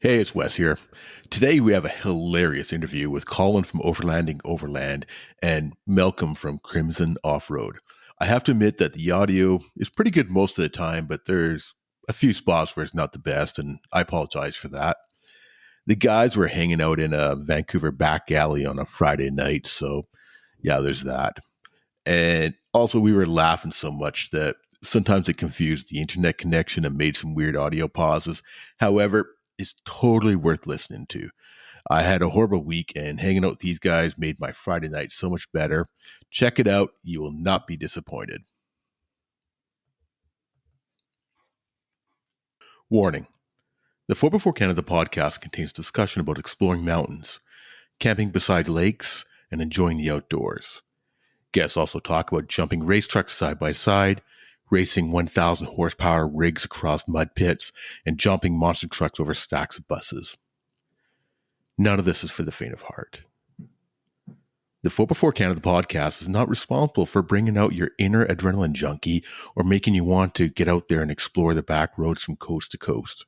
Hey, it's Wes here. Today we have a hilarious interview with Colin from Overlanding Overland and Malcolm from Crimson Off-Road. I have to admit that the audio is pretty good most of the time, but there's a few spots where it's not the best, and I apologize for that. The guys were hanging out in a Vancouver back alley on a Friday night, so yeah, there's that. And also, we were laughing so much that sometimes it confused the internet connection and made some weird audio pauses. However, it's totally worth listening to. I had a horrible week, and hanging out with these guys made my Friday night so much better. Check it out. You will not be disappointed. Warning. The 4x4 Canada podcast contains discussion about exploring mountains, camping beside lakes, and enjoying the outdoors. Guests also talk about jumping race trucks side by side, racing 1,000 horsepower rigs across mud pits, and jumping monster trucks over stacks of buses. None of this is for the faint of heart. The 4x4 Canada podcast is not responsible for bringing out your inner adrenaline junkie or making you want to get out there and explore the back roads from coast to coast.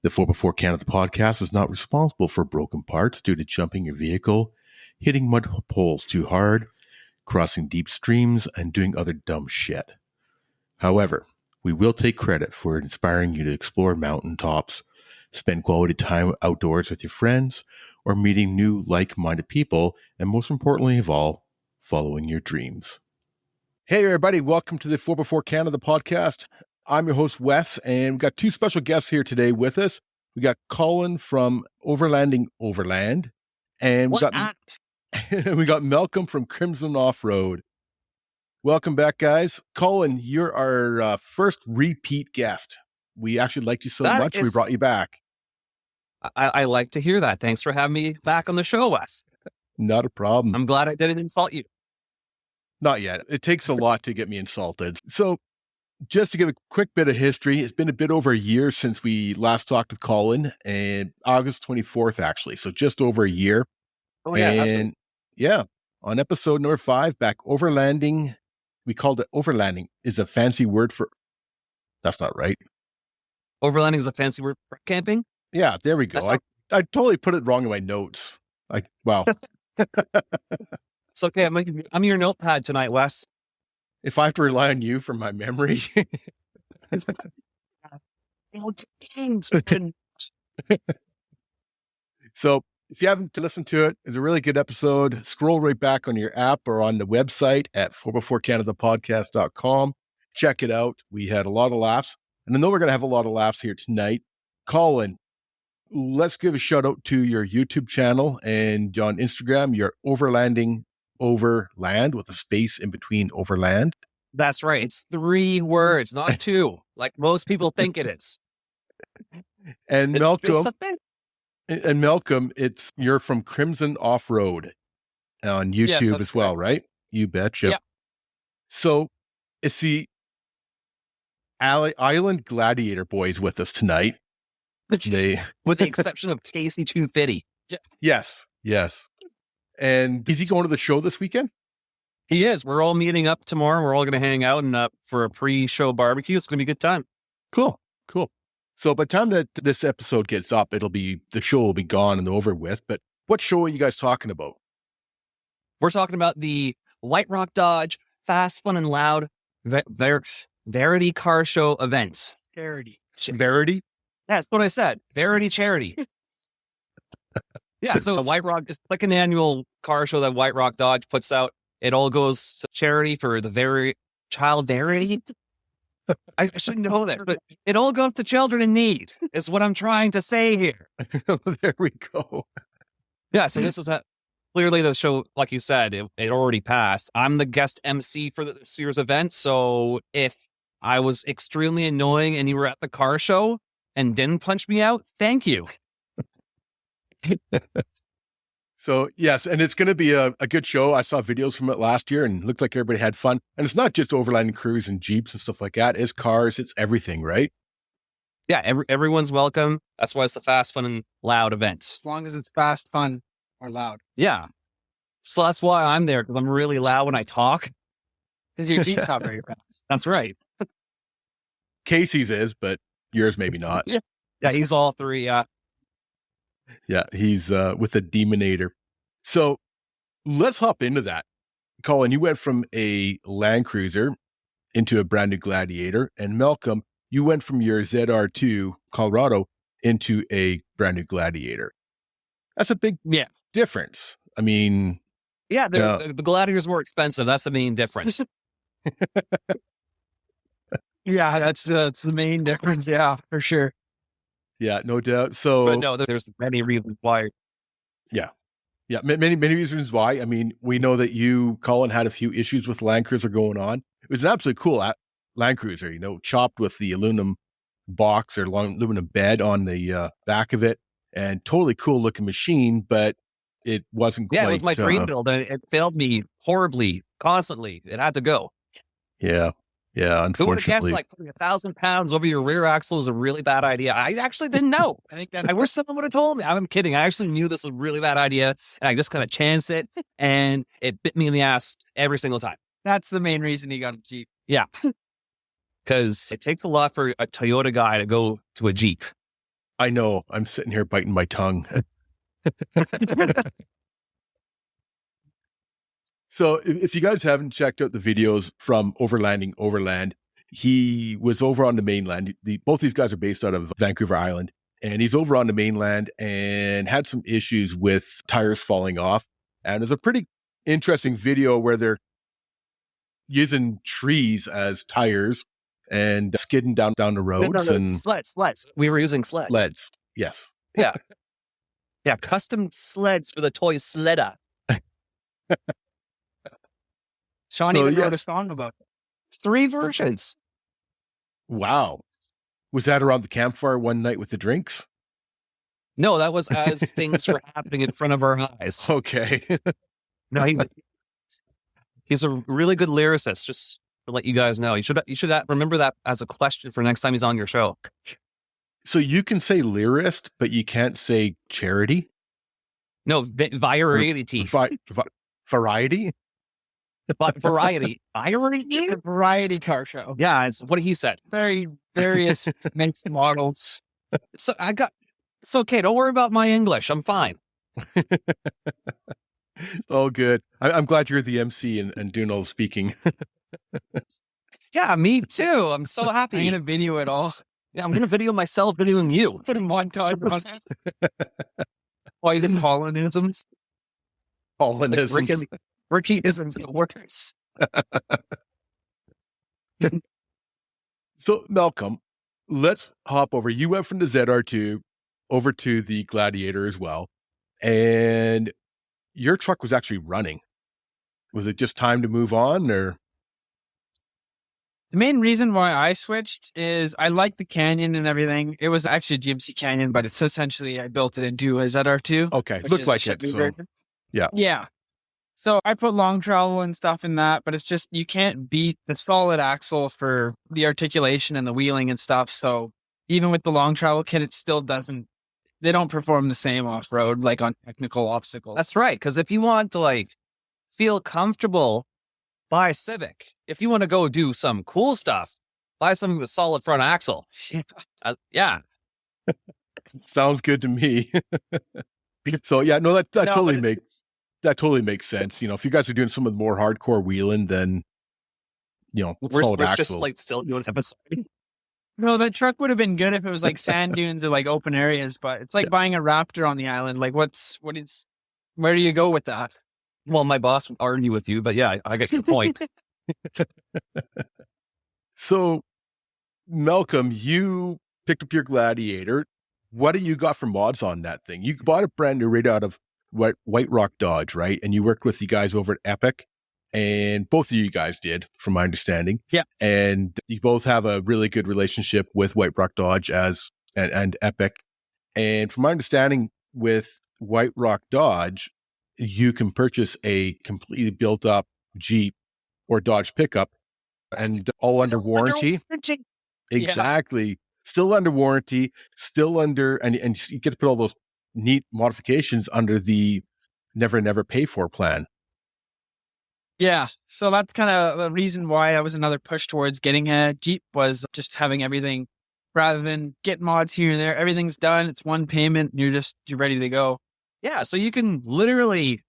The 4x4 Canada podcast is not responsible for broken parts due to jumping your vehicle, hitting mud poles too hard, crossing deep streams, and doing other dumb shit. However, we will take credit for inspiring you to explore mountaintops, spend quality time outdoors with your friends, or meeting new like-minded people, and most importantly of all, following your dreams. Hey everybody, welcome to the 4x4 Canada podcast. I'm your host Wes, and we've got two special guests here today with us. We got Colin from Overlanding Overland, and we got Malcolm from Crimson Off-Road. Welcome back, guys. Colin, you're our first repeat guest. We actually liked you so much, we brought you back. I like to hear that. Thanks for having me back on the show, Wes. Not a problem. I'm glad I didn't insult you. Not yet. It takes a lot to get me insulted. So just to give a quick bit of history, it's been a bit over a year since we last talked with Colin, and August 24th, actually. So just over a year. Oh, yeah. And yeah, on episode number 5, back overlanding, we called it overlanding, is a fancy word for, that's not right. Overlanding is a fancy word for camping? Yeah, there we go. I totally put it wrong in my notes. Wow. It's okay. I'm your notepad tonight, Wes. If I have to rely on you for my memory. So if you haven't listened to it, it's a really good episode. Scroll right back on your app or on the website at 4x4canadapodcast.com. Check it out. We had a lot of laughs. And I know we're going to have a lot of laughs here tonight. Colin, let's give a shout out to your YouTube channel and on Instagram, you're Overlanding Overland with a space in between Overland. That's right. It's 3 words, not 2, like most people think it is. And Malcolm, you're from Crimson Off-Road on YouTube as well, right? You betcha. Yep. So it's the Island Gladiator boys with us tonight. With the exception of Casey 250. Yes. And is he going to the show this weekend? He is. We're all meeting up tomorrow. We're all going to hang out and for a pre-show barbecue. It's going to be a good time. Cool. So by the time that this episode gets up, the show will be gone and over with. But what show are you guys talking about? We're talking about the White Rock Dodge Fast, Fun, and Loud Verity Car Show events. Verity? That's what I said. Verity Charity. Yeah, so White Rock is like an annual car show that White Rock Dodge puts out. It all goes to charity for the child Verity. I shouldn't know that, but it all goes to children in need, is what I'm trying to say here. There we go. Yeah, so this is clearly the show, like you said, it already passed. I'm the guest MC for this year's event, so if I was extremely annoying and you were at the car show and didn't punch me out, thank you. So, yes, and it's going to be a good show. I saw videos from it last year and it looked like everybody had fun. And it's not just overlanding crews and Jeeps and stuff like that. It's cars, it's everything, right? Yeah, everyone's welcome. That's why it's the Fast, Fun, and Loud event. As long as it's fast, fun, or loud. Yeah. So that's why I'm there, because I'm really loud when I talk. Because your Jeep's not very fast. That's right. Casey's is, but yours maybe not. Yeah, he's all 3, yeah. Yeah, he's with the Demonator. So let's hop into that. Colin, you went from a Land Cruiser into a brand new Gladiator, and Malcolm, you went from your ZR2 Colorado into a brand new Gladiator. That's a big difference. I mean, yeah, the Gladiator's more expensive. That's the main difference. Yeah, that's the main difference. Yeah, for sure. Yeah, no doubt. So, but no, there's many reasons why. Yeah, many reasons why. I mean, we know that you, Colin, had a few issues with Land Cruiser going on. It was an absolutely cool Land Cruiser, chopped with the aluminum box or aluminum bed on the back of it, and totally cool looking machine, but it wasn't quite. Yeah, it was my dream build, and it failed me horribly, constantly. It had to go. Yeah, unfortunately. Who would have guessed, like, putting 1,000 pounds over your rear axle was a really bad idea? I actually didn't know. I wish someone would have told me. I'm kidding. I actually knew this was a really bad idea, and I just kind of chanced it, and it bit me in the ass every single time. That's the main reason he got a Jeep. Yeah. Because it takes a lot for a Toyota guy to go to a Jeep. I know. I'm sitting here biting my tongue. So if you guys haven't checked out the videos from Overlanding Overland, he was over on the mainland. Both these guys are based out of Vancouver Island, and he's over on the mainland and had some issues with tires falling off. And there's a pretty interesting video where they're using trees as tires and skidding down the roads. And sleds. We were using sleds. Sleds, yes. Yeah. Yeah, custom sleds for the toy sledder. Sean even wrote a song about it. 3 versions. Wow. Was that around the campfire one night with the drinks? No, that was as things were happening in front of our eyes. Okay. No, he's a really good lyricist, just to let you guys know. You should remember that as a question for next time he's on your show. So you can say lyrist, but you can't say charity? No, variety. Variety? Variety. Variety car show. Yeah, it's what he said. Very various makes and models. So it's okay. Don't worry about my English. I'm fine. Oh, good. I'm glad you're the MC and doing all the speaking. Yeah, me too. I'm so happy. I'm going to video it all. Yeah, I'm going to video myself videoing you. Put in montage. Why you didn't Hollandisms? Hollandisms. Rickyisms get worse. So, Malcolm, let's hop over. You went from the ZR2 over to the Gladiator as well. And your truck was actually running. Was it just time to move on, or? The main reason why I switched is I like the Canyon and everything. It was actually a GMC Canyon, but it's essentially I built it into a ZR2. Okay, looks like it. So, yeah. Yeah. So I put long travel and stuff in that, but it's just you can't beat the solid axle for the articulation and the wheeling and stuff. So even with the long travel kit, it still doesn't. They don't perform the same off road like on technical obstacles. That's right. Because if you want to feel comfortable, buy a Civic. If you want to go do some cool stuff, buy something with solid front axle. Yeah. Sounds good to me. So yeah, no, that totally makes sense. If you guys are doing some of the more hardcore wheeling, then solid axle. Just still doing episode. No, that truck would have been good if it was like sand dunes or like open areas, but it's like buying a Raptor on the island. Like where do you go with that? Well, my boss would argue with you, but yeah, I get your point. So, Malcolm, you picked up your Gladiator. What do you got for mods on that thing? You bought it brand new right out of White Rock Dodge, right? And you worked with the guys over at Epic, and both of you guys did, from my understanding. Yeah. And you both have a really good relationship with White Rock Dodge and Epic. And from my understanding, with White Rock Dodge, you can purchase a completely built up Jeep or Dodge pickup and all under warranty. Exactly. Yeah. Still under warranty, and you get to put all those neat modifications under the never pay for plan. Yeah. So that's kind of the reason why I was another push towards getting a Jeep was just having everything rather than get mods here and there. Everything's done. It's one payment. And you're ready to go. Yeah, so you can literally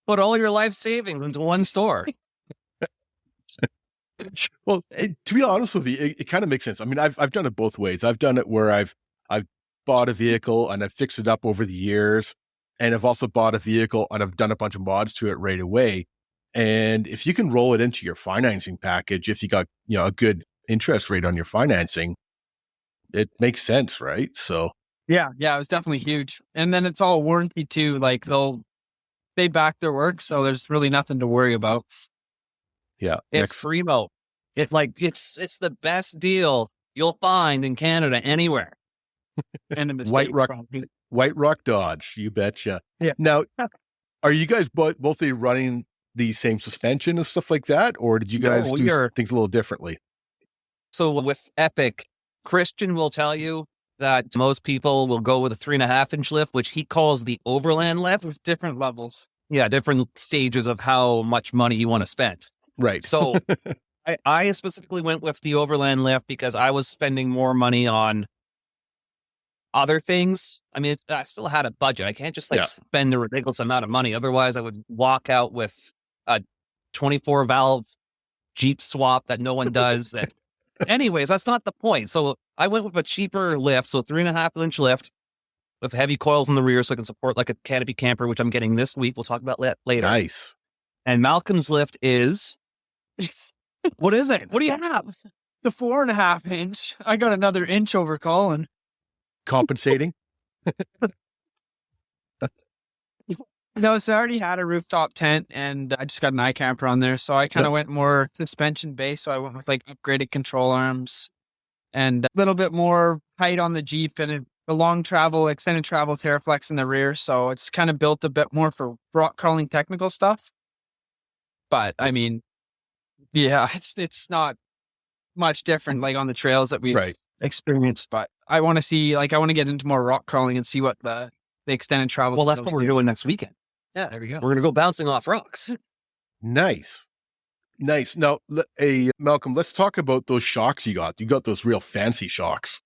put all your life savings into one store. Well, to be honest with you, it kind of makes sense. I mean, I've done it both ways. I've done it where I've bought a vehicle and I've fixed it up over the years, and I've also bought a vehicle and I've done a bunch of mods to it right away. And if you can roll it into your financing package, if you got a good interest rate on your financing, it makes sense, right? So yeah, it was definitely huge. And then it's all warranty too. Like they back their work, so there's really nothing to worry about. yeah, It's primo. It's the best deal you'll find in Canada anywhere. And in the White States, Rock, probably. White Rock Dodge, you betcha. Yeah. Now, are you guys both running the same suspension and stuff like that, or did you guys do things a little differently? So with Epic, Christian will tell you that most people will go with a 3.5-inch lift, which he calls the Overland lift. With different levels. Yeah, different stages of how much money you want to spend. Right. So I specifically went with the Overland lift because I was spending more money on other things. I mean, I still had a budget. I can't just spend a ridiculous amount of money. Otherwise, I would walk out with a 24-valve Jeep swap that no one does. And anyways, that's not the point. So I went with a cheaper lift, so 3.5-inch lift with heavy coils in the rear so I can support like a canopy camper, which I'm getting this week. We'll talk about that later. Nice. And Malcolm's lift is... What is it? What do you have? The 4.5-inch. I got another inch over Colin. Compensating? No, so I already had a rooftop tent and I just got an iCamper on there. So I kind of went more suspension based. So I went with like upgraded control arms and a little bit more height on the Jeep and a long travel, extended travel Terraflex in the rear. So it's kind of built a bit more for rock crawling technical stuff. But I mean, yeah, it's not much different like on the trails that we've experienced. But I want to see, I want to get into more rock crawling and see what the extended travel. Well, that's what we're doing next weekend. Yeah, there we go. We're going to go bouncing off rocks. Nice. Now, Malcolm, let's talk about those shocks you got. You got those real fancy shocks.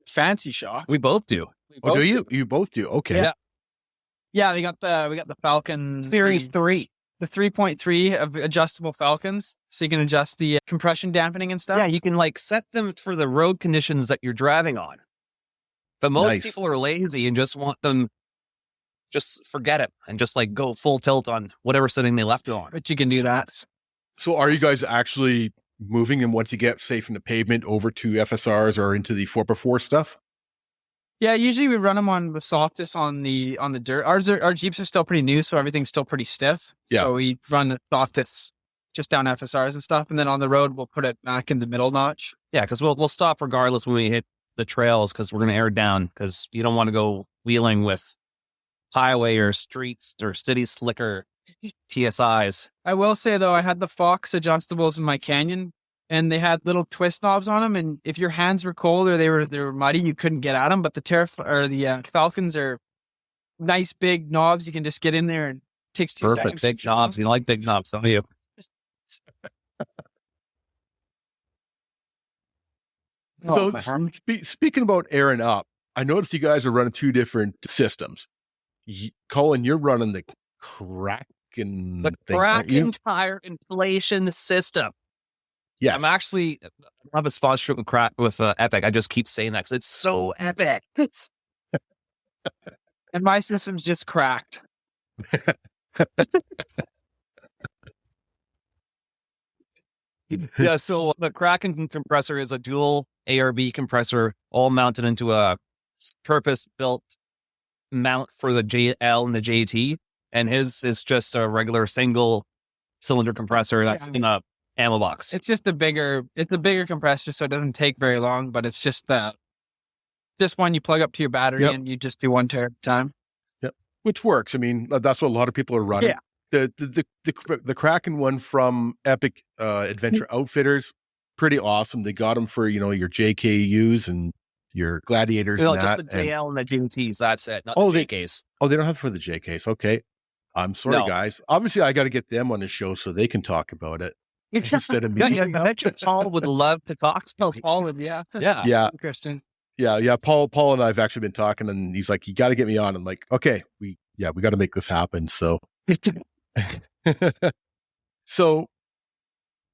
Fancy shock. We both do. Do you? You both do. Okay. Yeah. We got the Falcon Series 3. The 3.3 of adjustable Falcons, so you can adjust the compression dampening and stuff. Yeah, you can set them for the road conditions that you're driving on. But most people are lazy and just want them, just forget it and just go full tilt on whatever setting they left it on. But you can do that. So are you guys actually moving them once you get, say, from the pavement over to FSRs or into the 4x4 stuff? Yeah, usually we run them on the softest on the dirt. Our Jeeps are still pretty new, so everything's still pretty stiff. Yeah. So we run the softest just down FSRs and stuff, and then on the road we'll put it back in the middle notch. Yeah, because we'll stop regardless when we hit the trails because we're going to air down because you don't want to go wheeling with highway or streets or city slicker PSIs. I will say though, I had the Fox adjustables in my Canyon. And they had little twist knobs on them, and if your hands were cold or they were muddy, you couldn't get at them. But the Falcons are nice big knobs. You can just get in there and it takes 2 seconds. Perfect, big knobs. You like big knobs, don't you? So speaking about airing up, I noticed you guys are running 2 different systems. Colin, you're running the Kraken. The Kraken tire inflation system. Yes. I have a sponsorship with Epic. I just keep saying that because it's so epic. And my system's just cracked. Yeah, so the Kraken compressor is a dual ARB compressor, all mounted into a purpose-built mount for the JL and the JT. And his is just a regular single cylinder compressor that's in a ammo box. It's just a bigger compressor, so it doesn't take very long, but it's just one you plug up to your battery and you just do 1 tare at a time. Yep. Which works. I mean, that's what a lot of people are running. Yeah. The Kraken one from Epic Adventure Outfitters, pretty awesome. They got them for, your JKUs and your Gladiators. No, just the JL and the JTs. That's it. Not the JKs. They don't have it for the JKs. Okay. I'm sorry, guys. Obviously, I got to get them on the show so they can talk about it. instead of me. Yeah, I bet you Paul would love to talk to Oh, me. Colin, yeah. Yeah. Yeah, Christian. yeah. Paul and I have actually been talking, and he's like, "You got to get me on." I'm like, "Okay, we got to make this happen." So, so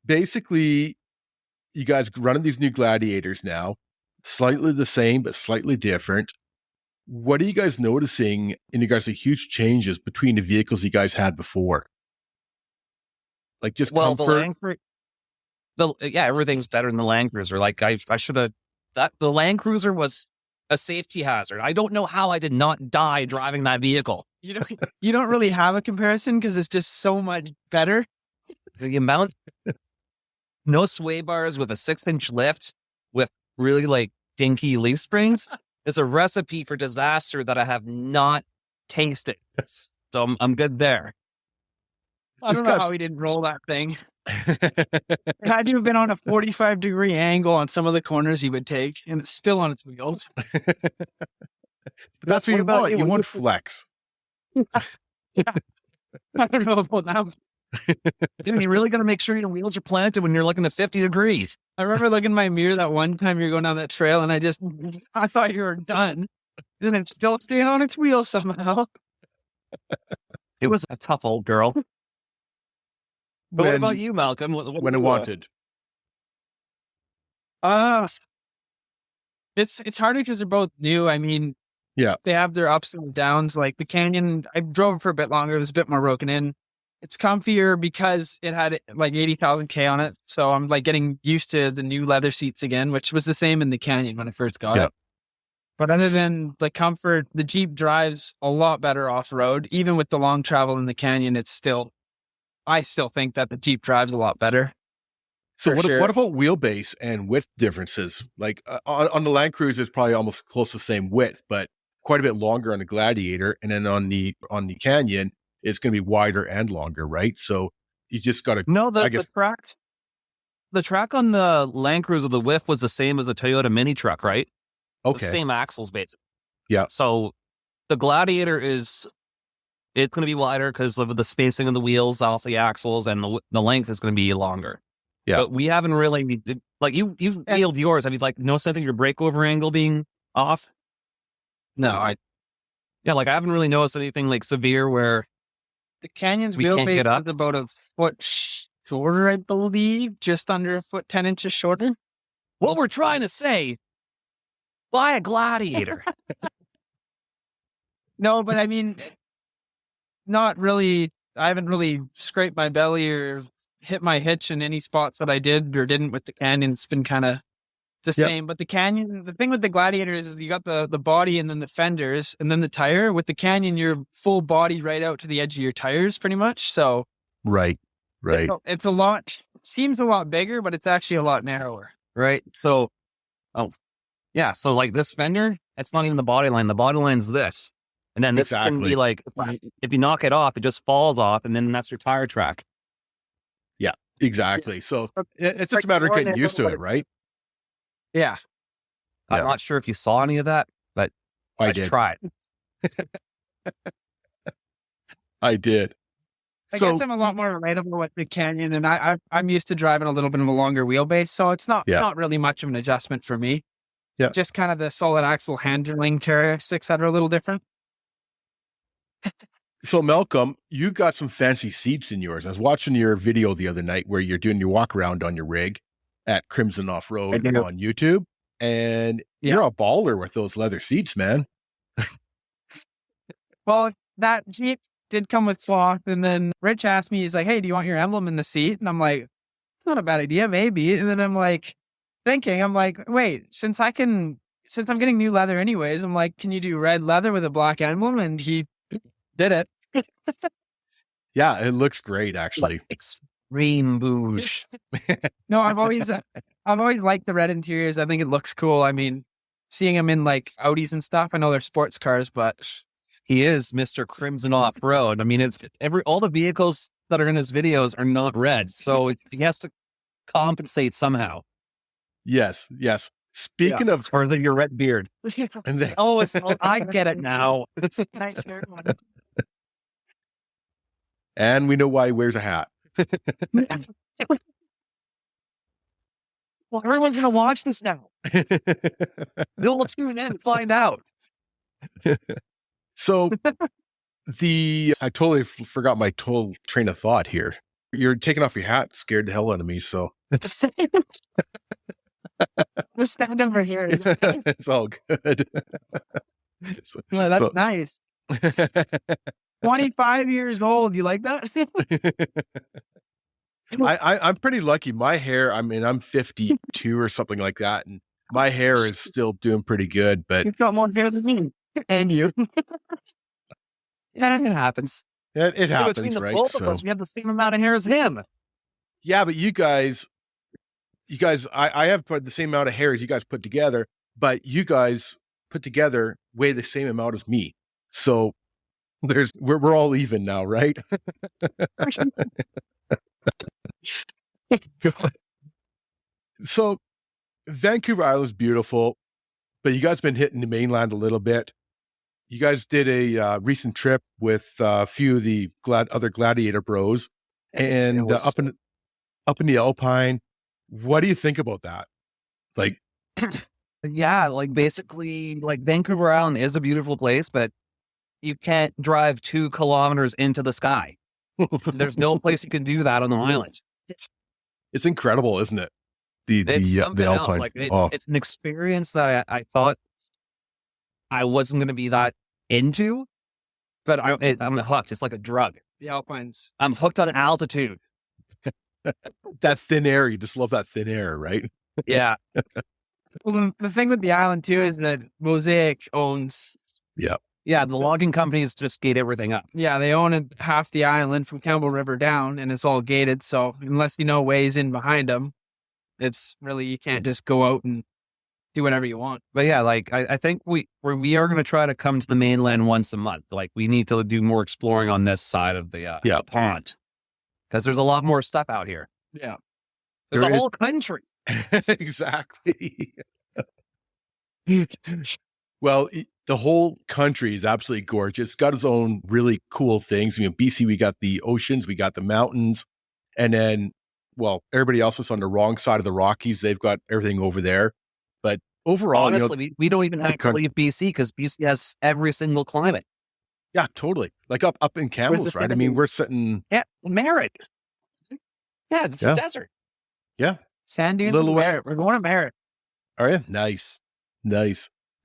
basically, you guys running these new Gladiators now, slightly the same but slightly different. What are you guys noticing in regards to huge changes between the vehicles you guys had before? Like just Well, comfort. everything's better than the Land Cruiser. Like I should have that the Land Cruiser was a safety hazard. I don't know how I did not die driving that vehicle. You don't really have a comparison because it's just so much better. The amount, no sway bars with a 6-inch lift with really like dinky leaf springs is a recipe for disaster that I have not tasted. So I'm good there. I don't know how he didn't roll that thing. It had to have been on a 45-degree angle on some of the corners he would take, and it's still on its wheels. That's what you about want. you? You want flex. I don't know about that. Dude, you really got to make sure your wheels are planted when you're looking at 50 degrees. I remember looking in my mirror that one time you were going down that trail, and I thought you were done. And it's still staying on its wheels somehow. It was a tough old girl. But what When- about you, Malcolm? What When it wanted. It's harder because they're both new. I mean, Yeah. they have their ups and downs. Like the Canyon, I drove it for a bit longer. It was a bit more broken in. It's comfier because it had like 80,000 K on it. So I'm like getting used to the new leather seats again, which was the same in the Canyon when I first got Yeah. it. But other than the comfort, the Jeep drives a lot better off road. Even with the long travel in the Canyon, I still think that the Jeep drives a lot better. So For what, sure. what about wheelbase and width differences? Like on the Land Cruiser, it's probably almost close to the same width, but quite a bit longer on the Gladiator, and then on the Canyon, it's going to be wider and longer, right? So you just got to. No, I guess the track on the Land Cruiser, the width was the same as a Toyota mini truck, right? The okay. same axles, basically. Yeah. So the Gladiator it's going to be wider because of the spacing of the wheels off the axles, and the length is going to be longer. Yeah. But we haven't really, like you've wheeled yours. Have you like noticed anything your breakover angle being off? No, like I haven't really noticed anything like severe where the Canyon's we can't get wheelbase up. is about a foot shorter, I believe, just under a foot, 10 inches shorter. What we're trying to say, buy a Gladiator. No, but I mean, not really. I haven't really scraped my belly or hit my hitch in any spots that I did or didn't with the Canyon. It's been kind of the Yep. same. But the Canyon, the thing with the Gladiators is you got the body and then the fenders and then the tire. With the Canyon, you're full body right out to the edge of your tires pretty much. So Right. it's a lot, seems a lot bigger, but it's actually a lot narrower. Right. So, so like this fender, it's not even the body line. The body line's this. And then this can Exactly. be like, if you knock it off, it just falls off, and then that's your tire track. Exactly. So it's just a matter of getting used to it, right? Yeah. Yeah. I'm not sure if you saw any of that, but I let's did. try it. I did. I So guess I'm a lot more relatable with the Canyon, and I'm used to driving a little bit of a longer wheelbase, so it's not really much of an adjustment for me. Yeah. Just kind of the solid axle handling characteristics that are a little different. So Malcolm, you got some fancy seats in yours. I was watching your video the other night where you're doing your walk around on your rig at Crimson Off Road on YouTube, and you're a baller with those leather seats, man. Well, that Jeep did come with cloth, and then Rich asked me, he's like, "Hey, do you want your emblem in the seat?" And I'm like, "It's not a bad idea, maybe." And then I'm like, I'm like, wait, since I'm getting new leather anyways, I'm like, can you do red leather with a black emblem? And he did it. Yeah, it looks great, actually. Extreme bouge. No, I've always liked the red interiors. I think it looks cool. I mean, seeing them in like Audis and stuff, I know they're sports cars, but He is Mr. Crimson Off Road. I mean, it's all the vehicles that are in his videos are not red, so he has to compensate somehow. Yes. Speaking of, or your red beard. and then, I get it now. nice hair one. and we know why he wears a hat. Well, everyone's going to watch this now. They'll tune in and find out. So I totally forgot my total train of thought here. You're taking off your hat, scared the hell out of me. So Just stand over here. it's all good. Well, that's nice. 25 years old. You like that? I'm pretty lucky. My hair, I mean, I'm 52 or something like that, and my hair is still doing pretty good. But You've got more hair than me. And you. Yeah, it happens. it happens, Between the right? both of us, we have the same amount of hair as him. Yeah, but you guys, I have the same amount of hair as you guys put together, but you guys put together weigh the same amount as me. So we're all even now, right? So Vancouver Island's beautiful, but you guys been hitting the mainland a little bit. You guys did a recent trip with a few of the other Gladiator bros, and up in the Alpine. What do you think about that? Like, yeah, like basically, like Vancouver Island is a beautiful place, but you can't drive 2 kilometers into the sky. There's no place you can do that on the island. It's incredible, isn't it? It's something the Alpine. else. Like it's an experience that I thought I wasn't going to be that into, but I'm hooked. It's like a drug. The Alpines. I'm hooked on altitude. That thin air. You just love that thin air, right? Yeah. Well, the thing with the island too is that Mosaic owns. Yeah, the logging companies just gate everything up. Yeah, they own half the island from Campbell River down, and it's all gated. So unless you know ways in behind them, it's really, you can't just go out and do whatever you want. But yeah, like I think we are going to try to come to the mainland once a month. Like we need to do more exploring on this side of the pond, because there's a lot more stuff out here. Yeah, there's a whole country. Exactly. Well, the whole country is absolutely gorgeous. It's got its own really cool things. I mean, BC, we got the oceans, we got the mountains, and then, well, everybody else is on the wrong side of the Rockies. They've got everything over there. But overall, honestly, we don't even have to leave BC because BC has every single climate. Yeah, totally. Like up in Kamloops, right? I mean, we're sitting. Yeah, Merritt. Yeah, it's a desert. Yeah. Sand dunes. Merritt. We're going to Merritt. Are you? Nice.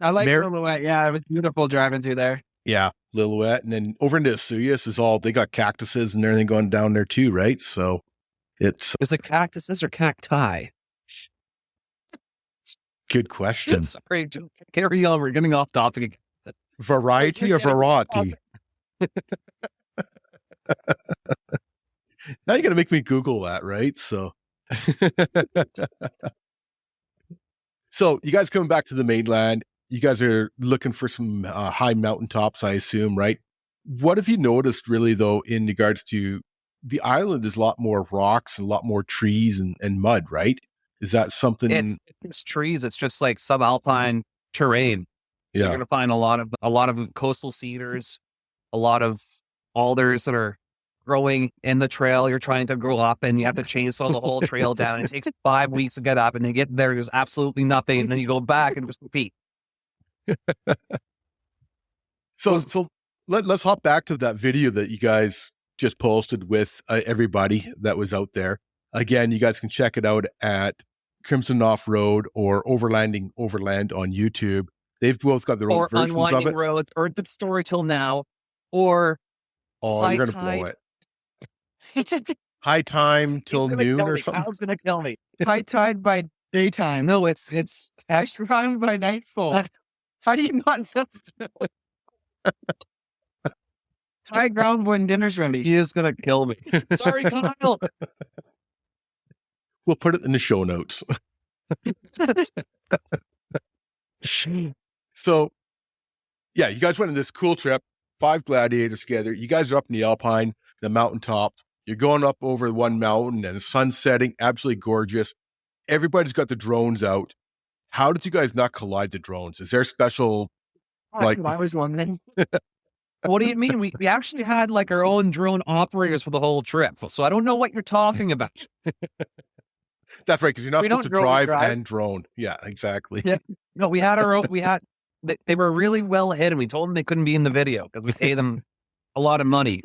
I like Lillooet. Yeah, it was beautiful driving through there. Yeah, Lillooet. And then over into Suyas they got cactuses and everything going down there too, right? So is it cactuses or cacti? Good question. Sorry, carry on. We're getting off topic again. Variety or variety? Now you're going to make me Google that, right? So, so you guys coming back to the mainland, you guys are looking for some high mountaintops, I assume, right? What have you noticed really, though, in regards to the island is a lot more rocks and a lot more trees and mud, right? Is that something? It's trees. It's just like subalpine terrain. So you're going to find a lot of coastal cedars, a lot of alders that are growing in the trail you're trying to grow up, and you have to chainsaw the whole trail down. It takes 5 weeks to get up, and you get there, there's absolutely nothing, and then you go back and just repeat. So let's hop back to that video that you guys just posted with everybody that was out there. Again, you guys can check it out at Crimson Off-Road or Overland on YouTube. They've both got their own versions of it. Or Unwinding Road, or The Story Till Now, or you're going to blow it. High Time Till Noon or something? Kyle's going to kill me. High Tide by daytime. No, it's actually Time by nightfall. How do you not know? High ground when dinner's ready. He is going to kill me. Sorry, Kyle. We'll put it in the show notes. So, yeah, you guys went on this cool trip, 5 Gladiators together. You guys are up in the Alpine, the mountaintop. You're going up over one mountain and the sun's setting, absolutely gorgeous. Everybody's got the drones out. How did you guys not collide the drones? Is there special, like... I was wondering. What do you mean? We actually had like our own drone operators for the whole trip. So I don't know what you're talking about. That's right, because you're not We supposed to don't drone drive drive. and drone. Yeah, exactly. Yeah. No, we had our own. They were really well ahead, and we told them they couldn't be in the video because we pay them a lot of money.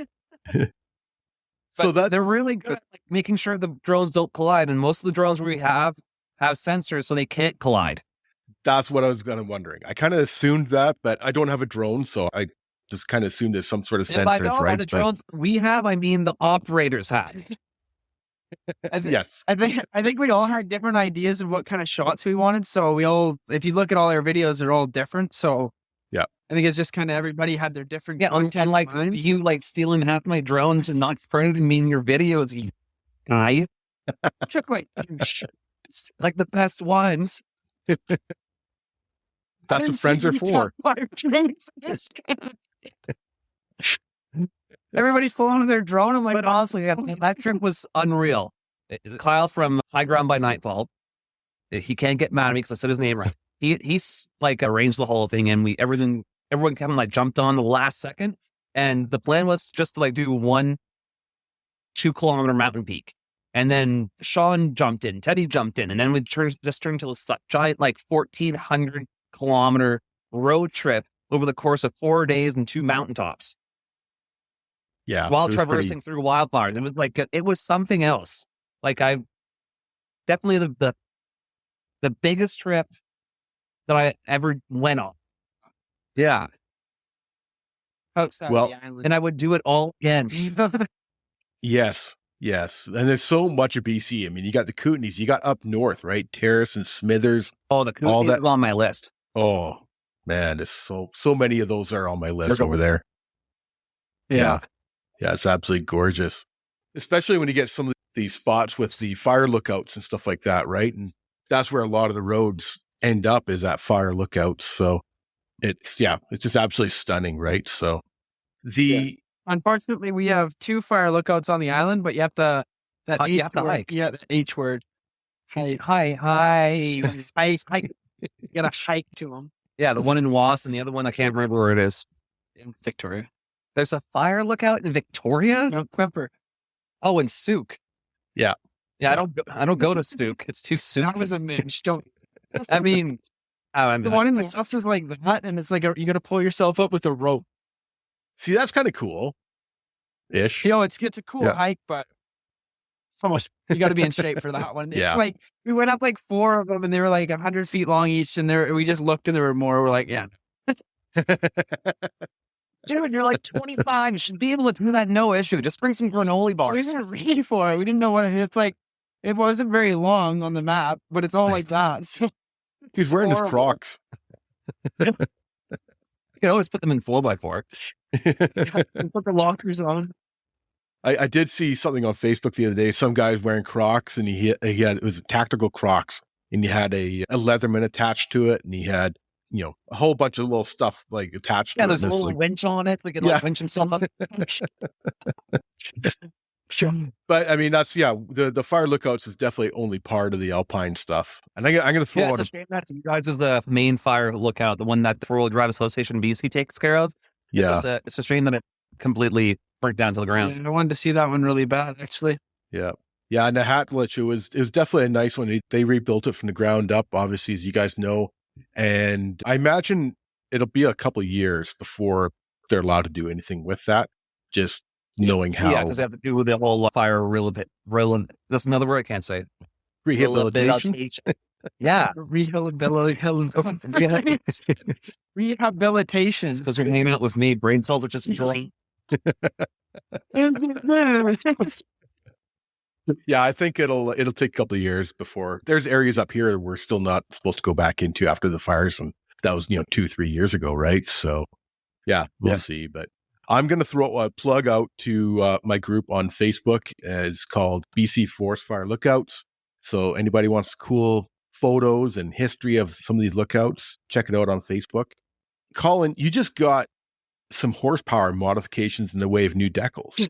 So But they're really good at like, making sure the drones don't collide. And most of the drones we have sensors so they can't collide. that's what I was kind of wondering. I kind of assumed that, but I don't have a drone, so I just kind of assumed there's some sort of And by sensors, no, right? the drones we have, I mean the operators had. Yes. I think we all had different ideas of what kind of shots we wanted. So we all, if you look at all our videos, they're all different. So yeah, I think it's just kind of everybody had their different. Yeah, and like minds. you like stealing half my drones and not printing me in your videos, you guy. Took like Like the best ones. that's what friends are for. Everybody's pulling on their drone. I'm like, But honestly, that trip was unreal. Kyle from High Ground by Nightfall, he can't get mad at me because I said his name right. He's like arranged the whole thing, and everyone kind of like jumped on the last second. And the plan was just to like do 1 2-kilometer mountain peak. And then Sean jumped in, Teddy jumped in, and then we just turned to this giant like 1,400 kilometer road trip over the course of 4 days and 2 mountaintops. Yeah. While traversing through wildfires. It was like, it was something else. Like I definitely the biggest trip that I ever went on. Yeah. outside Well, the island. And I would do it all again. Yes. Yes. And there's so much of BC. I mean, you got the Kootenays, you got up north, right? Terrace and Smithers. Oh, the all Kootenays that is on my list. Oh, man. There's so many of those are on my list over there. Yeah. Yeah. It's absolutely gorgeous. Especially when you get some of these spots with the fire lookouts and stuff like that, right? And that's where a lot of the roads end up is at fire lookouts. So it's just absolutely stunning, right? So Unfortunately, we have 2 fire lookouts on the island, but you have to You have to hike. Yeah, the H word. Hi. Hike. You gotta hike to them Yeah, the one in Was and the other one, I can't remember where it is. in Victoria. There's a fire lookout in Victoria? No, Quimper. Oh, in Souk. Yeah. Yeah, I don't go to Souk. It's too soon. That was a minge. Don't. I mean, The one in the south is like that, and it's like you got to pull yourself up with a rope. see, that's kind of cool ish. It's a cool Yeah. hike, but it's almost you got to be in shape for that one. It's Yeah. like we went up like 4 of them, and they were like 100 feet long each, and we just looked and there were more. We're like, yeah, dude, you're like 25. You should be able to do that no issue. Just bring some granola we bars. didn't read for it. We didn't know what it's like. It wasn't very long on the map, but it's all like that. So He's wearing his horrible. Crocs. You can always put them in 4x4. Put the lockers on. I did see something on Facebook the other day. Some guy's wearing Crocs, and he had it was tactical Crocs, and he had a Leatherman attached to it, and he had a whole bunch of little stuff like attached. Yeah, to there's it. a little winch on it. We can like winch himself up. But I mean, that's the fire lookouts is definitely only part of the alpine stuff, and I'm going to throw Yeah, out it's a shame that you guys are the main fire lookout, the one that the 4-Wheel Drive Association BC takes care of. It's a shame that it completely burnt down to the ground. I wanted to see that one really bad, actually. Yeah. And the Hatlich, it was definitely a nice one. They rebuilt it from the ground up, obviously, as you guys know. And I imagine it'll be a couple of years before they're allowed to do anything with that. Just knowing how. Yeah, because they have to do the whole fire that's another word I can't say. Rehabilitation. Yeah. Rehabilitation. Because you're hanging out with me, brain cells are just drained. Yeah, I think it'll take a couple of years before there's areas up here we're still not supposed to go back into after the fires, and that was 2-3 years ago, right? So yeah, we'll see. But I'm going to throw a plug out to my group on Facebook. It's called BC Forest Fire Lookouts. So anybody wants cool photos and history of some of these lookouts, check it out on Facebook. Colin, you just got some horsepower modifications in the way of new decals.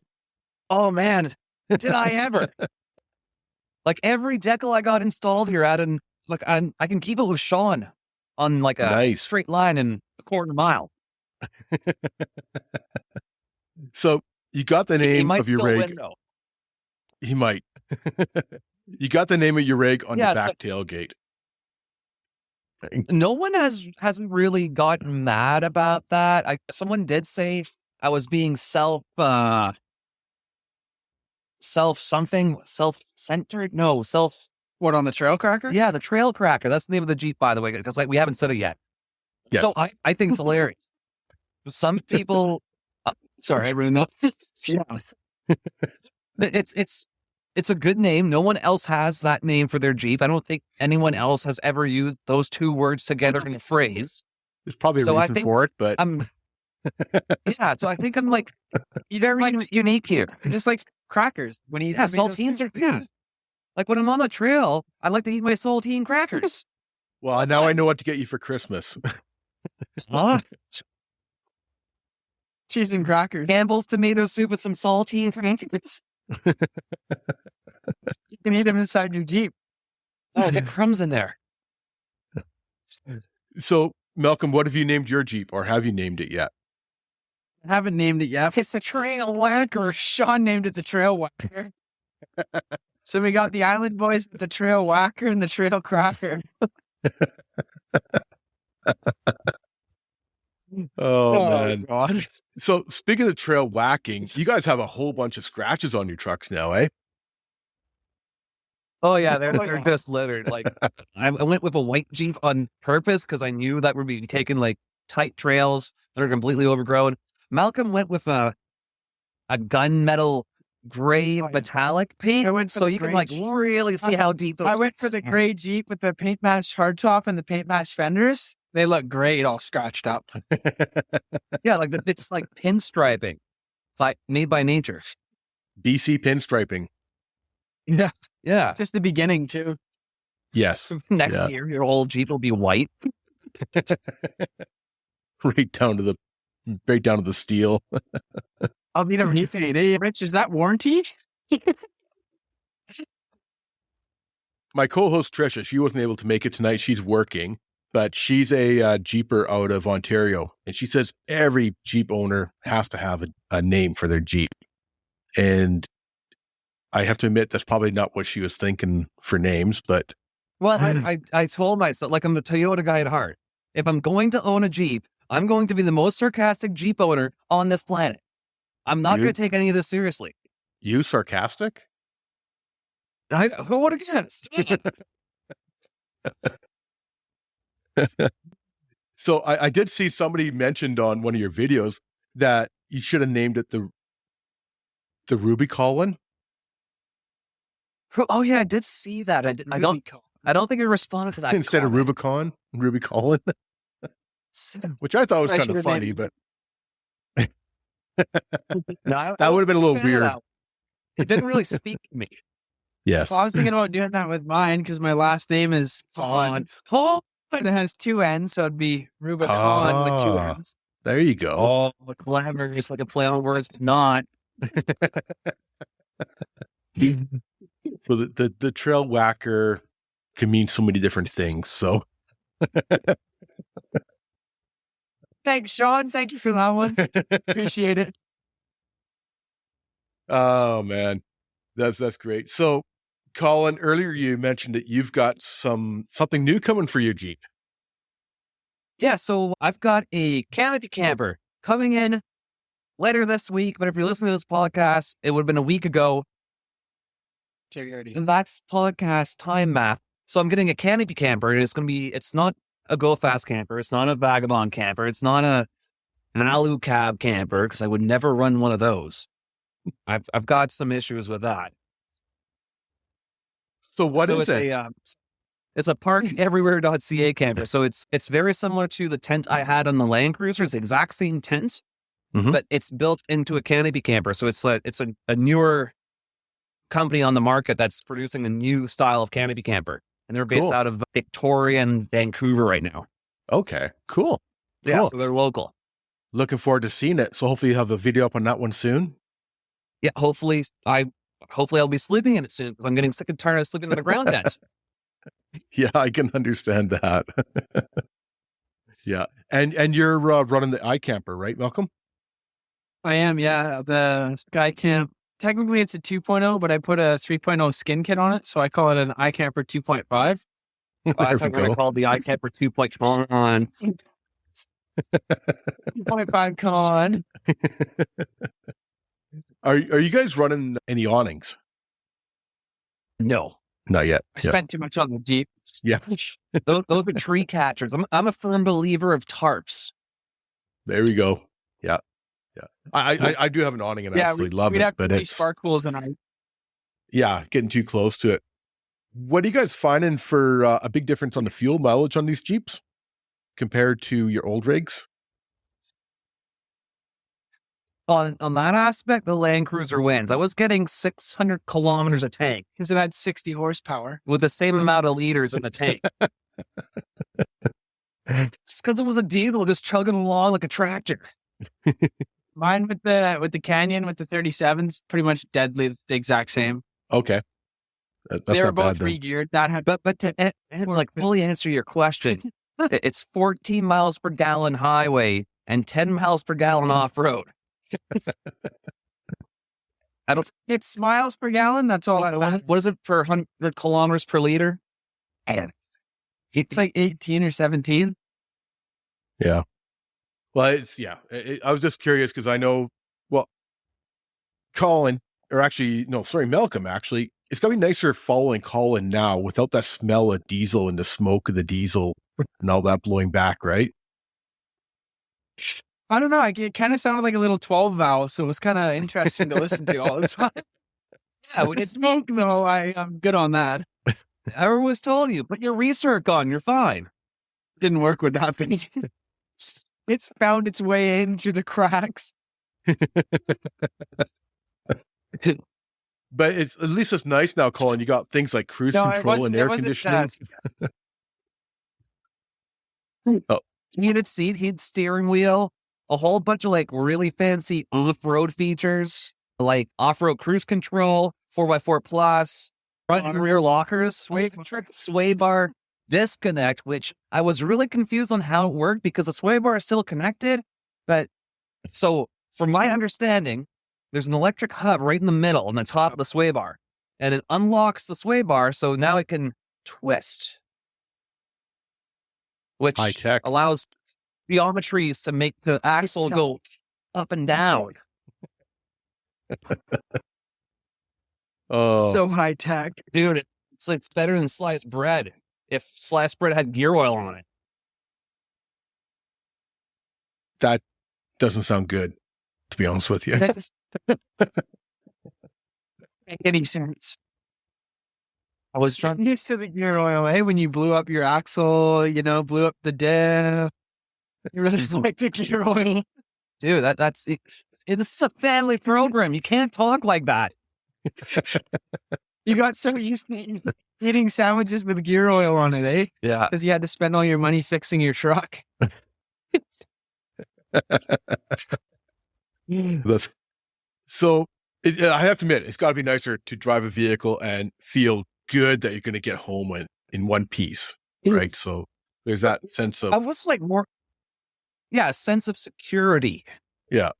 Oh man, did I ever? Like every decal I got installed here I can keep it with Sean on like a straight line in a quarter mile. So you got the name he might of your still rig. win, though. He might. You got the name of your rig on Yeah, your so- back tailgate. No one hasn't really gotten mad about that. Someone did say I was being self-centered. No, What, on the trail cracker? yeah, the Trail Cracker. That's the name of the Jeep, by the way, because we haven't said it yet. Yes. So I think it's hilarious. Some people, sorry, I ruined that. It's a good name. No one else has that name for their Jeep. I don't think anyone else has ever used those two words together in a phrase. There's probably a So I reason think for it, but yeah. So I think I'm like, You're like unique here. just like crackers. When you eat Yeah, tomato saltines soup. are like when I'm on the trail, I like to eat my saltine crackers. well, now I know what to get you for Christmas. Cheese and crackers. Campbell's tomato soup with some saltine crackers. You can eat them inside your Jeep. Oh, get crumbs in there. So, Malcolm, what have you named your Jeep, or have you named it yet? I haven't named it yet. It's a Trail Whacker. Sean named it the Trail Whacker. So we got the Island Boys, the Trail Whacker, and the Trail Cracker. Oh, man. God. So, speaking of trail whacking, you guys have a whole bunch of scratches on your trucks now, eh? Oh yeah, they're just littered. Like I went with a white Jeep on purpose because I knew that would be taking like tight trails that are completely overgrown. Malcolm went with a gunmetal gray metallic paint, I went for so the you can gray like Jeep. really see how deep those. I went for the gray Jeep with the paint matched hardtop and the paint matched fenders. They look great, all scratched up. Yeah, like it's like pinstriping, made by nature. BC pinstriping. Yeah, Yeah. it's just the beginning too. Yes. Next year, your old Jeep will be white. right down to the steel. I'll need a repaint. Hey, Rich, is that warranty? My co-host Trisha, she wasn't able to make it tonight. She's working, but she's a Jeeper out of Ontario, and she says every Jeep owner has to have a name for their Jeep. And I have to admit, that's probably not what she was thinking for names, but Well, I told myself, like, I'm the Toyota guy at heart. If I'm going to own a Jeep, I'm going to be the most sarcastic Jeep owner on this planet. I'm not going to take any of this seriously. you sarcastic? Who would have guessed? So I did see somebody mentioned on one of your videos that you should have named it the Ruby Colin. Oh yeah, I did see that. I don't think I responded to that Instead comment. of Rubicon, Ruby Colin, which I thought was I kind should of have funny, named- but No, that would have been a little weird. It didn't really speak to me. Yes. Well, I was thinking about doing that with mine because my last name is Colin. And it has two N's, so it'd be Rubicon with two Ah. N's. There you go. Oh, clever. It's like a play on words, but not. So the trail whacker can mean so many different things. So Thanks, Sean. Thank you for that one. Appreciate it. oh man, that's great. So Colin, earlier you mentioned that you've got something new coming for your Jeep. Yeah, so I've got a canopy camper coming in later this week, but if you're listening to this podcast, it would have been a week ago. And that's podcast time map. So I'm getting a canopy camper, and it's not a go fast camper. It's not a vagabond camper. It's not an alu cab camper, because I would never run one of those. I've got some issues with that. So what so is it's it? It's a parkeverywhere.ca camper. So it's very similar to the tent I had on the Land Cruiser. It's the exact same tent, Mhm. but it's built into a canopy camper. So it's a newer company on the market that's producing a new style of canopy camper. And they're based Cool. out of Victoria and Vancouver right now. Okay, cool. Yeah, Cool. so they're local. Looking forward to seeing it. So hopefully you have a video up on that one soon. Yeah, hopefully I'll be sleeping in it soon because I'm getting sick and tired of sleeping in the ground tent. Yeah, I can understand that. Yeah, and you're running the iCamper, right, Malcolm? I am, yeah. The Sky Camp technically it's a 2.0, but I put a 3.0 skin kit on it, so I call it an iCamper 2.5. I There thought we we were go. called the iCamper 2.0 on. 2.5 con. Are you guys running any awnings? No. Not yet. I spent too much on the Jeep. Yeah. Those are tree catchers. I'm a firm believer of tarps. There we go. Yeah. I do have an awning and I absolutely love we'd it, have but to it's spark pools and getting too close to it. What are you guys finding for a big difference on the fuel mileage on these Jeeps compared to your old rigs? On that aspect, the Land Cruiser wins. I was getting 600 kilometers a tank because it had 60 horsepower with the same amount of liters in the tank. It's because it was a diesel just chugging along like a tractor. Mine with the Canyon with the 37s, pretty much deadly, the exact same. Okay. They were both re-geared. That had, but to like fully answer your question, it's 14 miles per gallon highway and 10 miles per gallon off road. It's miles per gallon. That's all I want. What is it per 100 kilometers per liter? It's like 18 or 17. Yeah. Well, I was just curious because I know, Malcolm, actually. It's going to be nicer following Colin now without that smell of diesel and the smoke of the diesel and all that blowing back, right? I don't know. It kind of sounded like a little 12 valve, so it was kind of interesting to listen to all the time. Yeah, with smoke, though, I'm good on that. I always told you, put your recirc on, you're fine. Didn't work with that thing. It's found its way in through the cracks. But at least it's nice now, Colin. You got things like cruise control and air conditioning. Heated seat, heated steering wheel, a whole bunch of like really fancy off-road features, like off-road cruise control, 4x4 plus, front and rear lockers, sway bar, disconnect, which I was really confused on how it worked because the sway bar is still connected. But so from my understanding, there's an electric hub right in the middle on the top of the sway bar, and it unlocks the sway bar. So now it can twist, which allows geometries to make the axle go up and down. So high tech. Dude, it's better than sliced bread if sliced bread had gear oil on it. That doesn't sound good, to be honest with you. Make any sense. I was trying used to the gear oil, when you blew up your axle, blew up the diff. You really like the gear oil. Dude, that's it. This is a family program. You can't talk like that. You got so used to eating sandwiches with gear oil on it, eh? Yeah. Because you had to spend all your money fixing your truck. I have to admit, it's got to be nicer to drive a vehicle and feel good that you're going to get home in one piece, right? So there's that sense of... I was like a sense of security. Yeah.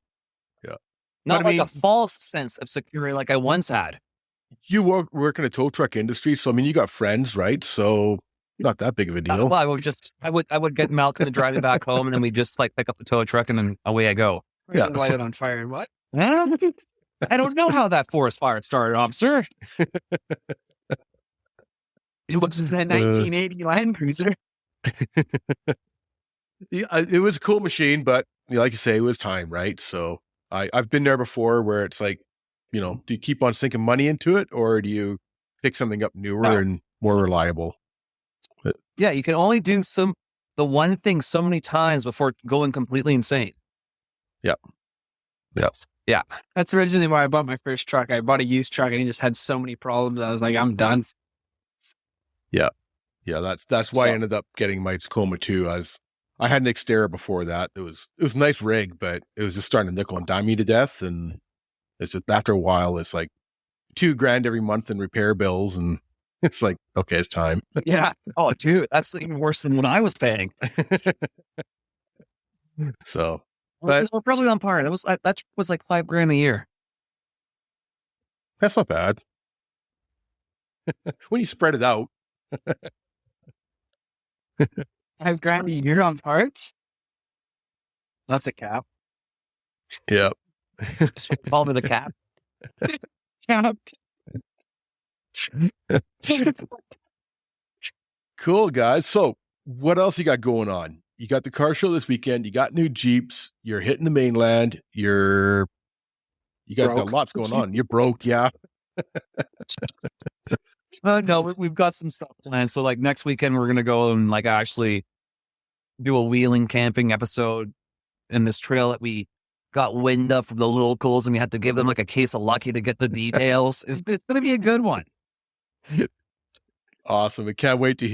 Not a false sense of security like I once had. You work in a tow truck industry, so you got friends, right? So not that big of a deal. Well, I would get Malcolm to drive me back home, and then we just like pick up the tow truck, and then away I go. Yeah, light it on fire. What? I don't know how that forest fire started, officer. It was a 1980 Land Cruiser. Yeah, it was a cool machine, but like you say, it was time, right? So I've been there before where it's like, do you keep on sinking money into it, or do you pick something up newer and more reliable? Yeah, you can only do the one thing so many times before going completely insane. Yep. Yeah. That's originally why I bought my first truck. I bought a used truck and it just had so many problems. I was like, I'm done. Yeah. That's why I ended up getting my Tacoma too. I had an Xterra before that. It was a nice rig, but it was just starting to nickel and dime me to death. And it's just after a while, it's like $2,000 every month in repair bills, and it's like, okay, it's time. Yeah. Oh, dude, that's even worse than what I was paying. So, but probably on par. That was like $5,000 a year. That's not bad. When you spread it out. I've grabbed you're on parts. That's a cap. Yeah. Call me the cap. Capped. Cool, guys. So what else you got going on? You got the car show this weekend. You got new Jeeps. You're hitting the mainland. You guys got lots going on. You're broke, yeah. No, we've got some stuff planned. So like next weekend, we're going to go and like actually do a wheeling camping episode in this trail that we got wind of from the locals, and we had to give them like a case of Lucky to get the details. It's going to be a good one. Awesome. I can't wait to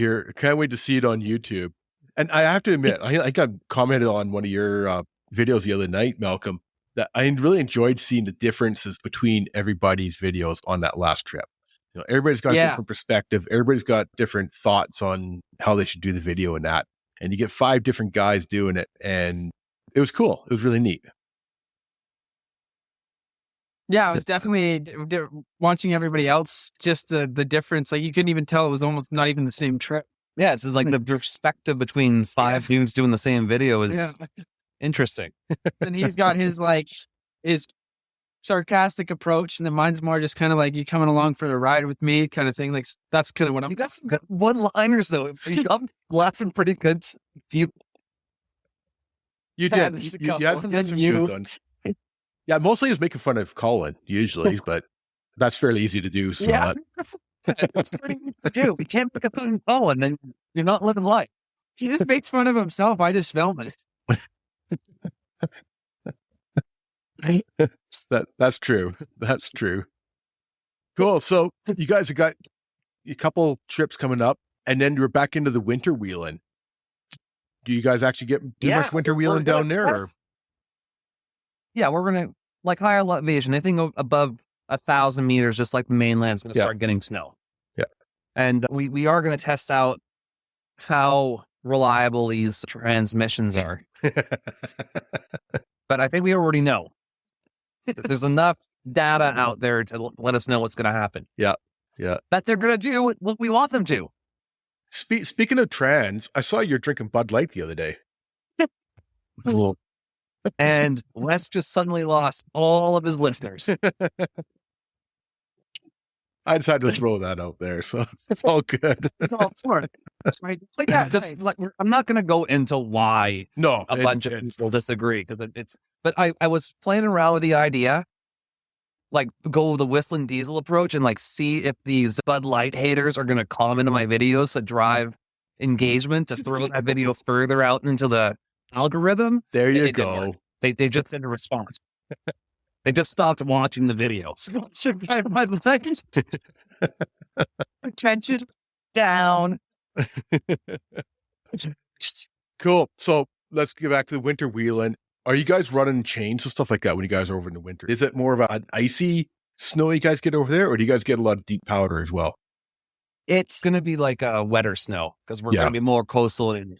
see it on YouTube. And I have to admit, I got commented on one of your videos the other night, Malcolm, that I really enjoyed seeing the differences between everybody's videos on that last trip. You know, everybody's got a different perspective. Everybody's got different thoughts on how they should do the video and that. And you get 5 different guys doing it. And it was cool. It was really neat. Yeah, I was definitely watching everybody else, just the difference. Like you couldn't even tell it was almost not even the same trip. Yeah, it's like the perspective between 5 dudes doing the same video is interesting. And he's got his sarcastic approach, and then mine's more just kind of like you coming along for the ride with me kind of thing. Like that's kind of what I'm. You got some good one-liners though. I'm laughing pretty good. You did. You had some good ones. Yeah, mostly he's making fun of Colin usually, but that's fairly easy to do. So yeah. That's pretty easy to do. We can't pick up on Colin, then you're not living life. He just makes fun of himself. I just film it. That's true. That's true. Cool. So you guys have got a couple trips coming up, and then you're back into the winter wheeling. Do you guys actually get much winter wheeling down there? Or? Yeah, we're gonna like higher elevation. Anything above 1,000 meters, just like the mainland's gonna start getting snow. Yeah, and we are gonna test out how reliable these transmissions are. But I think we already know. There's enough data out there to let us know what's going to happen. Yeah. That they're going to do what we want them to. Speaking of trans, I saw you're drinking Bud Light the other day. Cool. And Wes just suddenly lost all of his listeners. I decided to throw that out there, so it's all good. It's all smart. That's right. Like that. I'm not going to go into why a bunch of people disagree, because But I was playing around with the idea, like go the whistling diesel approach and like see if these Bud Light haters are going to comment on my videos to drive engagement, to throw that video further out into the algorithm. There you go. They just didn't respond. They just stopped watching the videos. Attention down. Cool. So let's get back to the winter wheeling. Are you guys running chains and stuff like that when you guys are over in the winter? Is it more of an icy snow you guys get over there, or do you guys get a lot of deep powder as well? It's going to be like a wetter snow because we're going to be more coastal and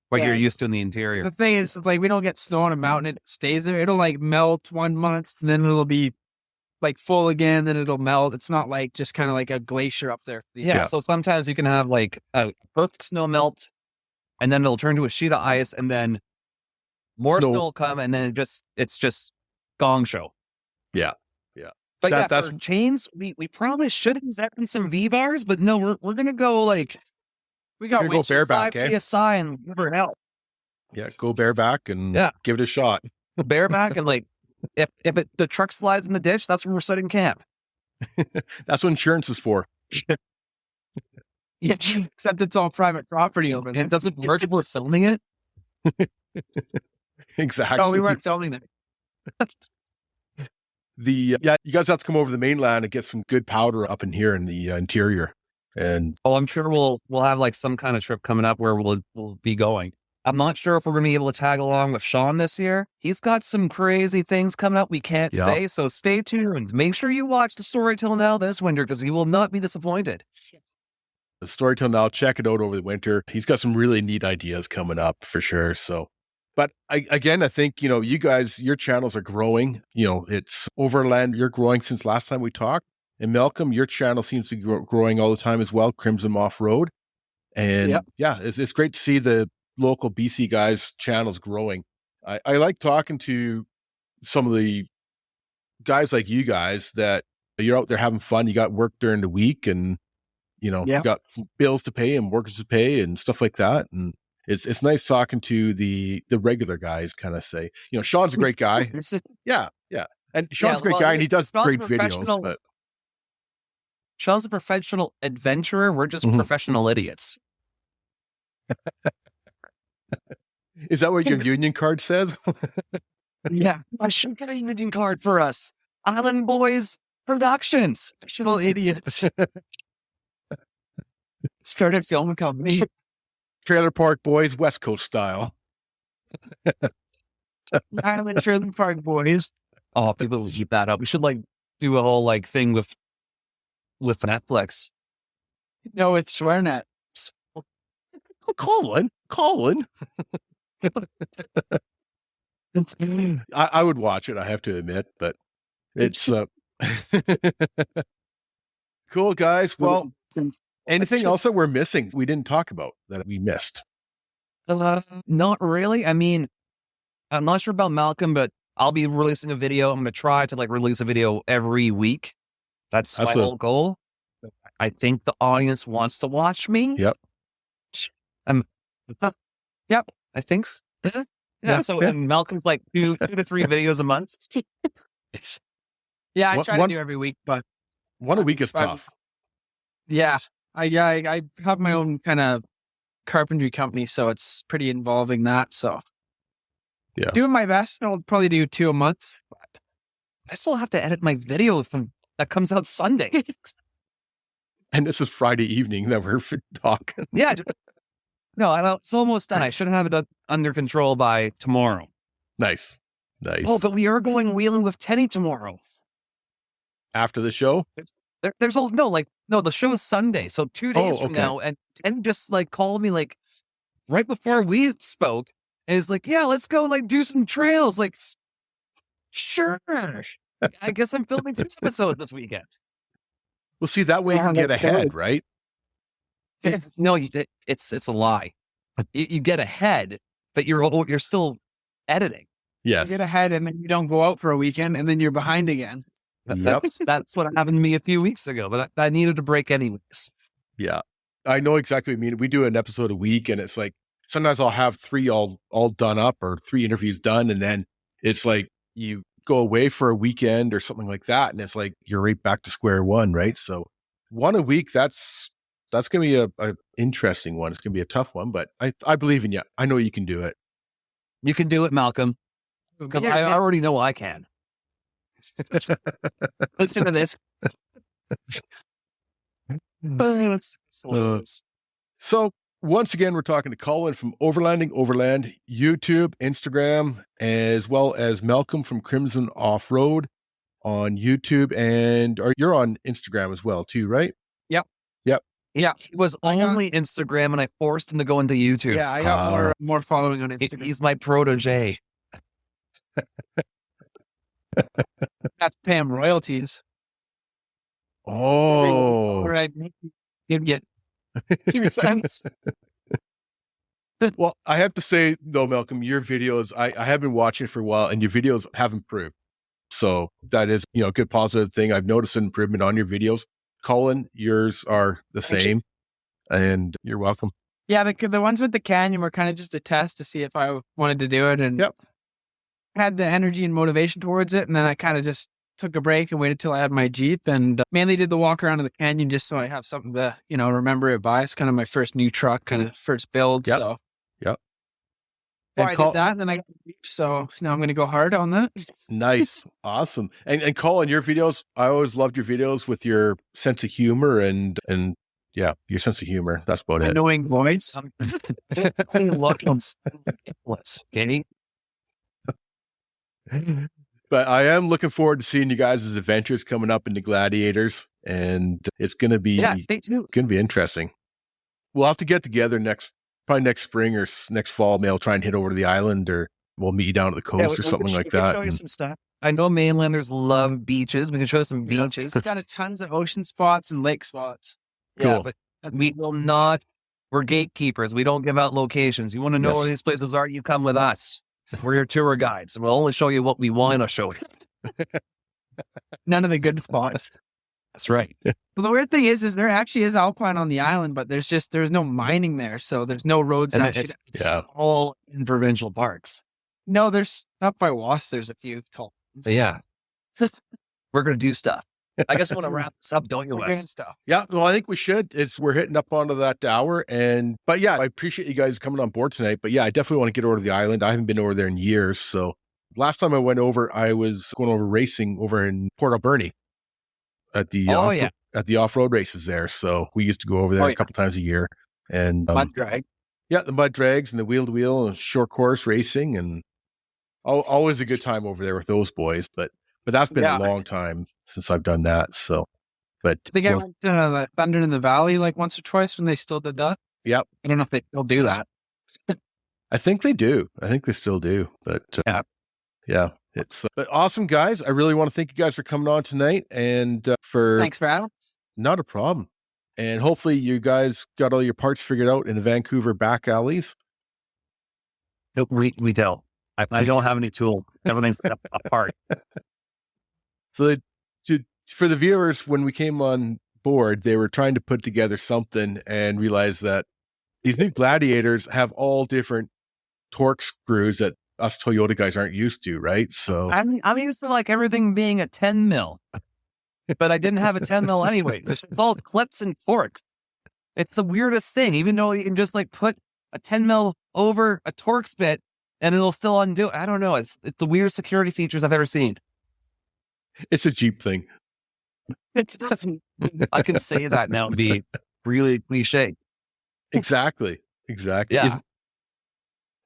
what you're used to in the interior. The thing is, like, we don't get snow on a mountain. It stays there. It'll like melt 1 month, and then it'll be like full again, then it'll melt. It's not like just kind of like a glacier up there. So sometimes you can have like a perfect snow melt, and then it'll turn to a sheet of ice, and then more snow will come, and then it's just gong show. Yeah. But for chains, we probably should invest in some V-bars, but no, we're gonna go like we got go bareback, PSI and whatever hell. Yeah, go bareback and give it a shot. Bareback and like if the truck slides in the ditch, that's when we're setting camp. That's what insurance is for. Yeah, except it's all private property over there. And it doesn't work if we're filming it. Exactly. No, we weren't filming it. You guys have to come over to the mainland and get some good powder up in here in the interior. And I'm sure we'll have like some kind of trip coming up where we'll be going. I'm not sure if we're going to be able to tag along with Sean this year. He's got some crazy things coming up we can't say, so stay tuned. Make sure you watch the Story Till Now this winter because you will not be disappointed. The Story Till Now, check it out over the winter. He's got some really neat ideas coming up for sure. So, but I think, you guys, your channels are growing. It's Overland. You're growing since last time we talked. And Malcolm, your channel seems to be growing all the time as well, Crimson Off-Road. And it's great to see the local BC guys' channels growing. I like talking to some of the guys like you guys that you're out there having fun. You got work during the week and, you got bills to pay and workers to pay and stuff like that. And it's nice talking to the regular guys, kind of say, Sean's a great guy. Yeah. And Sean's a great guy and he does great videos. But Sean's a professional adventurer. We're just professional idiots. Is that what your union card says? Yeah. I should get a union card for us. Island Boys Productions. Professional idiots. Start a film company. Trailer Park Boys, West Coast style. Island Trailer Park Boys. Oh, people will keep that up. We should do a whole thing with Netflix. No, with SwearNet. Colin. I would watch it, I have to admit, but it's cool, guys. Well, anything else that we're missing we didn't talk about that we missed? Not really. I mean, I'm not sure about Malcolm, but I'll be releasing a video. I'm going to try to release a video every week. That's my whole goal. I think the audience wants to watch me. Yep. Yep. I think so. Yeah. So and Malcolm's 2 to 3 videos a month. Yeah, I try to do every week, but one a week is tough. Yeah. I have my own kind of carpentry company, so it's pretty involving that. So yeah, doing my best. I'll probably do 2 a month. But I still have to edit my video that comes out Sunday. And this is Friday evening that we're talking. Yeah. No, it's almost done. I should have it under control by tomorrow. Nice. Oh, but we are going wheeling with Teddy tomorrow. After the show? The show is Sunday. So 2 days from now. And Teddy just called me right before we spoke. And he's yeah, let's go do some trails. Sure. I guess I'm filming 2 episodes this weekend. Well, see, that way you can get ahead, right? It's a lie. You get ahead, but you're still editing. Yes. You get ahead and then you don't go out for a weekend and then you're behind again. That's what happened to me a few weeks ago, but I needed a break anyways. Yeah. I know exactly what you mean. We do an episode a week and it's sometimes I'll have 3 all done up or 3 interviews done. And then it's you go away for a weekend or something like that. And it's you're right back to square one, right? So 1 a week, that's going to be a interesting one. It's going to be a tough one, but I believe in you. I know you can do it. You can do it, Malcolm. Because I already know I can. Listen to this. So once again, we're talking to Colin from Overlanding Overland, YouTube, Instagram, as well as Malcolm from Crimson Off-Road on YouTube. And you're on Instagram as well too, right? Yep. Yeah, he was only Instagram and I forced him to go into YouTube. Yeah, I got more following on Instagram. He's my protege. That's paying royalties. Oh. Right. You get 2 cents. Well, I have to say though, Malcolm, your videos, I have been watching for a while and your videos have improved. So that is, a good positive thing. I've noticed an improvement on your videos. Colin, yours are the same, and you're welcome. Yeah, the ones with the canyon were kind of just a test to see if I wanted to do it, and had the energy and motivation towards it, and then I kind of just took a break and waited till I had my Jeep, and mainly did the walk around of the canyon just so I have something to, remember it by. It's kind of my first new truck, kind of first build, so. Yep. I did that, and then I got the Jeep, so now I'm going to go hard on that. Nice. Awesome. And Colin, your videos, I always loved your videos with your sense of humor and your sense of humor. That's about it. Annoying voice. But I am looking forward to seeing you guys' adventures coming up into Gladiators, and it's going to be interesting. We'll have to get together probably next spring or next fall. Maybe I'll try and hit over to the island, or we'll meet you down at the coast or something like that. Show you some stuff. I know mainlanders love beaches. We can show some beaches. It's got tons of ocean spots and lake spots. Yeah, Cool. but we will not. We're gatekeepers. We don't give out locations. You want to know Yes. where these places are? You come with us. We're your tour guides. We'll only show you what we want to show you. None of the good spots. That's right. Well, the weird thing is there actually is alpine on the island, but there's no mining there, so there's no roads. And actually. it's all in provincial parks. No, there's up by Was. There's a few tall. But yeah, we're gonna do stuff. I guess we want to wrap this up, don't you, We're doing Wes? stuff. Yeah, well, I think we should. We're hitting up onto that hour, but yeah, I appreciate you guys coming on board tonight. But yeah, I definitely want to get over to the island. I haven't been over there in years. So last time I went over, I was going over racing over in Port Alberni at the at the off-road races there. So we used to go over there a couple times a year, and Mud drag. yeah, the mud drags and the wheel-to-wheel and short course racing, and always a good time over there with those boys. But that's been a long time since I've done that. So, but I think I went to the Thunder in the Valley like once or twice when they still did that. Yep. I don't know if they still do that. I think they do. I think they still do. But yeah, it's but awesome, guys. I really want to thank you guys for coming on tonight, and Thanks for having us. Not a problem. And hopefully you guys got all your parts figured out in the Vancouver back alleys. Nope, we don't. I don't have any tool. Everything's apart. So for the viewers, when we came on board, they were trying to put together something and realized that these new Gladiators have all different torque screws that us Toyota guys aren't used to, right? So I'm used to like everything being a 10 mil, but I didn't have a 10 mil anyway. There's all clips and forks. It's the weirdest thing, even though you can just like put a 10 mil over a Torx bit and it'll still undo. I don't know. It's the weirdest security features I've ever seen. it's a Jeep thing. I can say that now and be really cliche. Exactly. Yeah.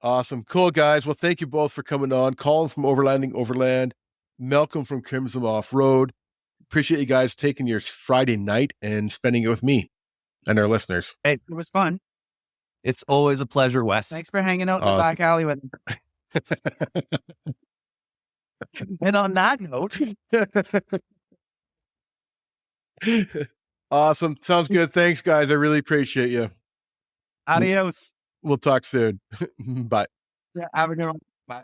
Awesome. Cool, guys. Well, thank you both for coming on. Colin from Overlanding Overland, Malcolm from Crimson Off-Road. Appreciate you guys taking your Friday night and spending it with me and our listeners. Hey, it was fun. It's always a pleasure, Wes. Thanks for hanging out in the back alley with me. And on that note, awesome. Sounds good. Thanks, guys. I really appreciate you. adios. We'll talk soon. Bye. Yeah, have a good one. Bye.